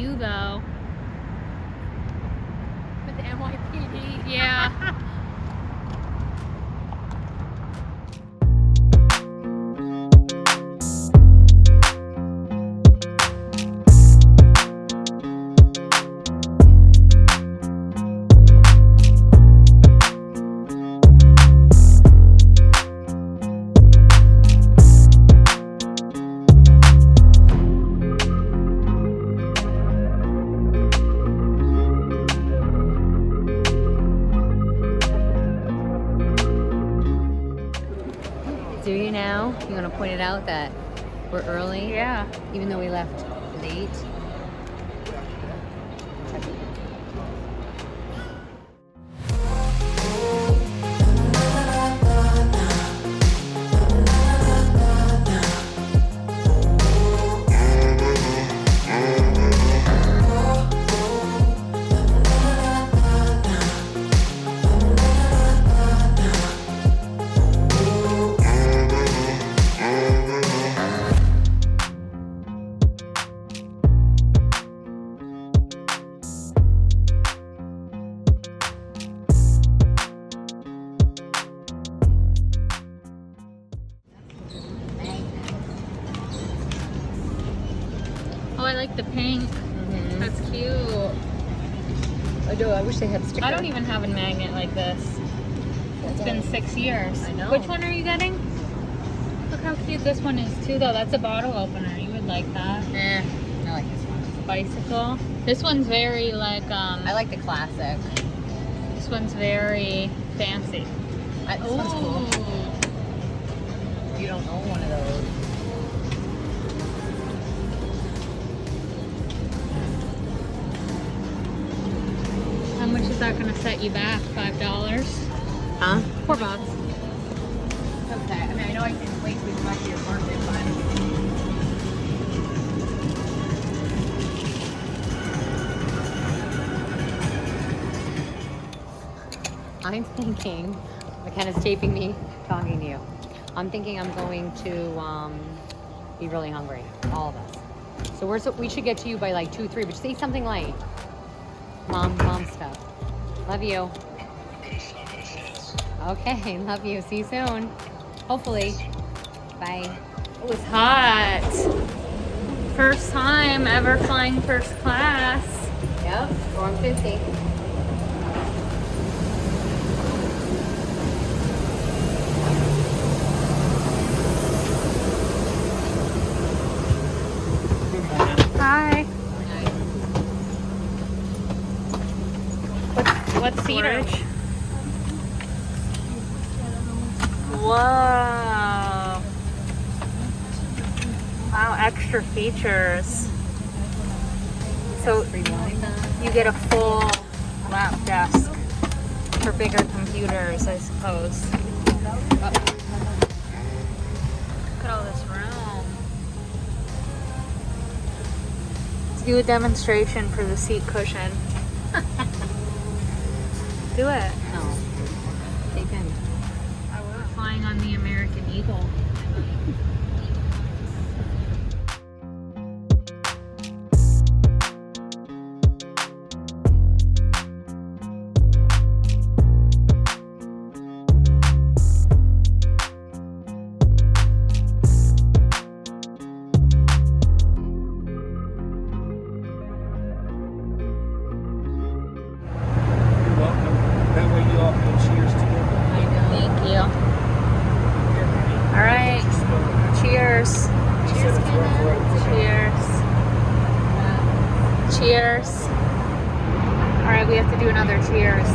you though. With the NYPD. Yeah. Do you now? You want to point it out that we're early? Yeah. Even though we left late? Oh, I like the pink. That's cute. I do. I wish they had stickers. I don't even have a magnet like this. It's been 6 years. I know. Which one are you getting? Look how cute this one is too though. That's a bottle opener. You would like that. I like this one. Bicycle. This one's very like I like the classic. this one's very fancy. This one's cool. You don't own one of those. How much is that gonna set you back? $5? Huh? $4. Okay. I mean, I know I can wait till back to your apartment, but I'm thinking, McKenna's taping me, talking to you. I'm thinking I'm going to be really hungry, all of us. So we should get to you by like 2, 3, but just eat something light. Mom stuff. Love you. Okay, love you. See you soon. Hopefully. Bye. It was hot. First time ever flying first class. Yep, storm 50. Hi. What seat are we? Whoa. Wow, extra features. So you get a full lap desk for bigger computers, I suppose. Look at all this room. Let's do a demonstration for the seat cushion. Do it. No. Take him. We're flying on the American Eagle. Thank you. All right. Cheers. Cheers. Cheers. All right, we have to do another cheers.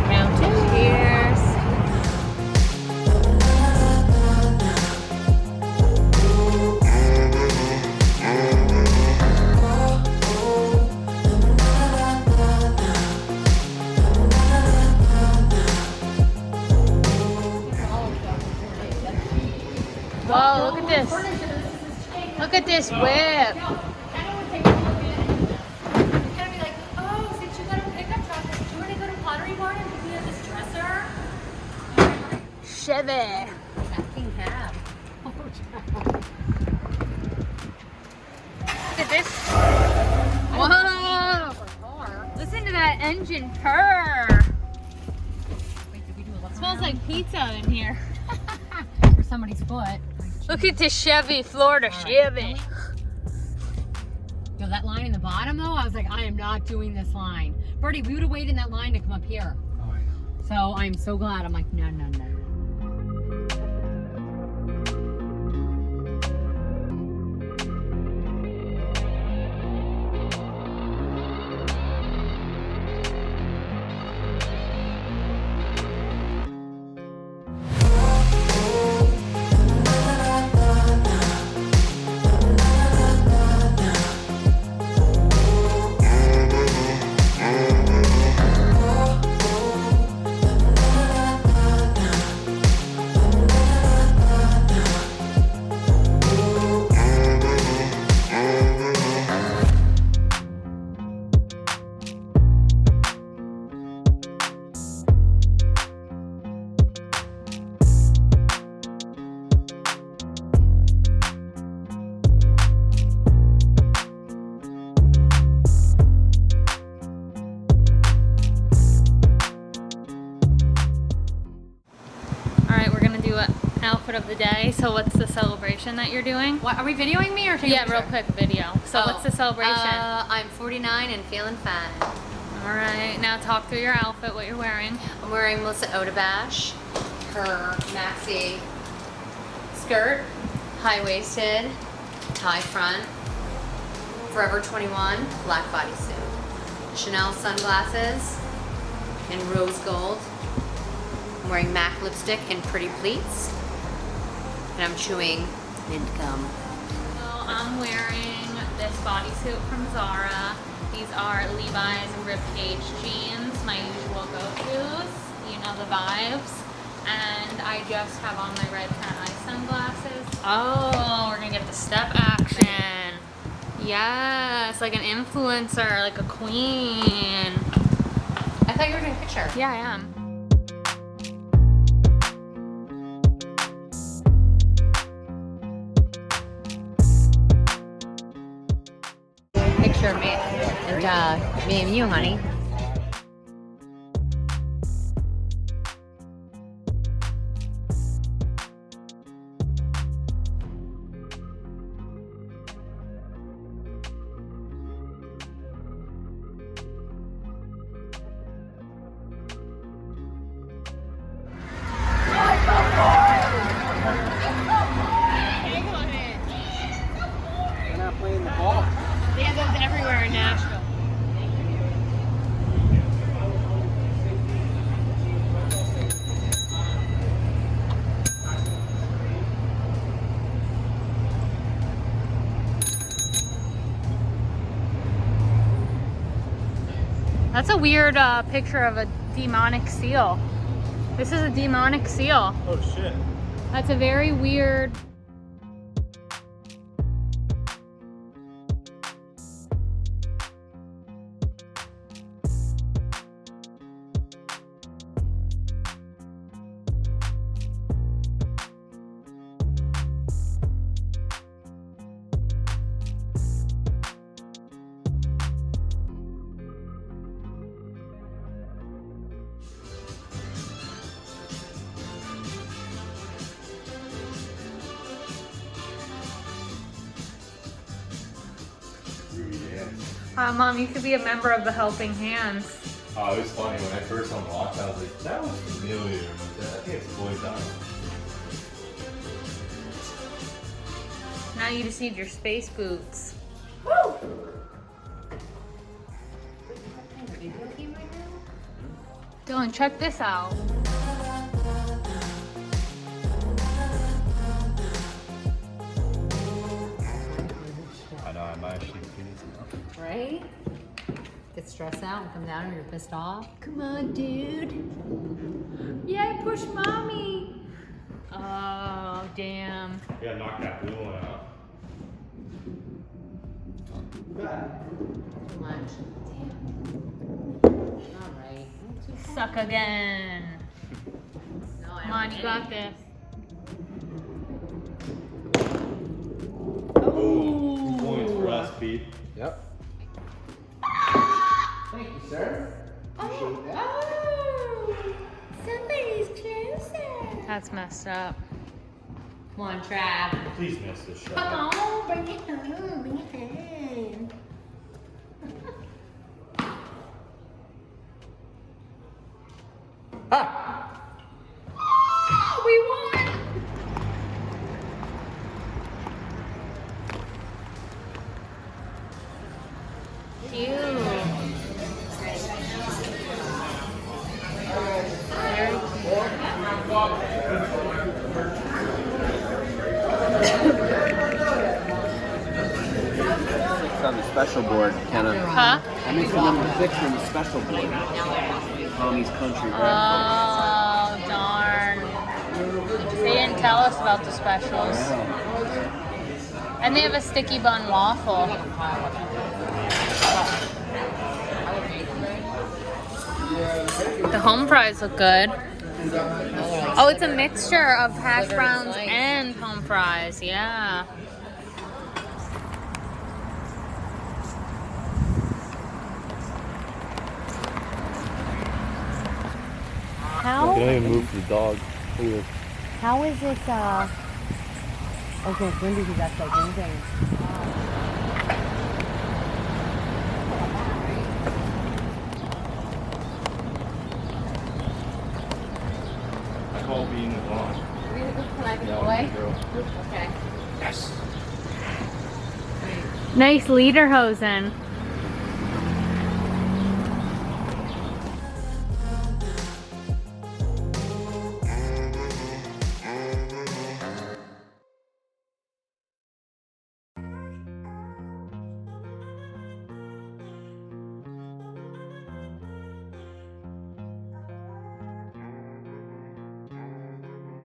Round two. Cheers. Whoa, look at this. Look at this whip. Chevy. Fucking cab. Look at this engine purr. Wait, did we do a look It smells around? like pizza in here. For somebody's foot. Look at this Chevy, Florida All right. Chevy. Yo, that line in the bottom though, I was like, I am not doing this line. Birdie, we would have waited in that line to come up here. Oh, I know. So I'm so glad. I'm like, no, no, no, no. All right, we're gonna do an outfit of the day. So what's the celebration that you're doing? What, are we videoing me or taking Yeah, a real picture? quick video. So what's the celebration? I'm 49 and feeling fat. All right, now talk through your outfit, what you're wearing. I'm wearing Melissa Odebash, her maxi skirt, high-waisted, tie front, Forever 21 black bodysuit, Chanel sunglasses in rose gold. I'm wearing MAC lipstick in pretty pleats, and I'm chewing mint gum. So I'm wearing this bodysuit from Zara. These are Levi's ribcage jeans, my usual go-tos. You know the vibes. And I just have on my red cat eye sunglasses. Oh, we're gonna get the step action. Yes, like an influencer, like a queen. I thought you were doing a picture. Yeah, I am. Picture of me and you, honey. They're not playing the ball. They have those everywhere in Nashville. That's a weird picture of a demonic seal. This is a demonic seal. Oh shit. That's a very weird. Mom, you could be a member of the Helping Hands. Oh, it was funny when I first unlocked. I was like, "That was familiar." I think it's Boy Down. Now you just need your space boots. Dylan, check this out. I know I might actually do this now. Right? Get stressed out and come down and you're pissed off. Come on, dude. Yeah, push mommy. Oh, damn. You gotta knock that blue one out. Too much. Damn. All right. Suck again. No, I Come on, don't you get got it. this. Ooh, 2 points for us, Pete. Yep. Thank you, sir. shape. Oh, somebody's closer. That's messed up. Come on, Trav. Please miss this shot. Come on, bring it home, bring it home. Ha! Oh, we won! It's on the special board, Kenna. Huh? I missed number 6 on the special board. Tommy's Country Breakfast. Oh, darn. They didn't tell us about the specials. And they have a sticky bun waffle. The home fries look good. Oh, it's a mixture of hash browns and home fries. Yeah. How? even move the dog. How is it, okay, it's windy because that's like moving. I call being the lawn. Can I go away? Okay. Yes. Nice lederhosen.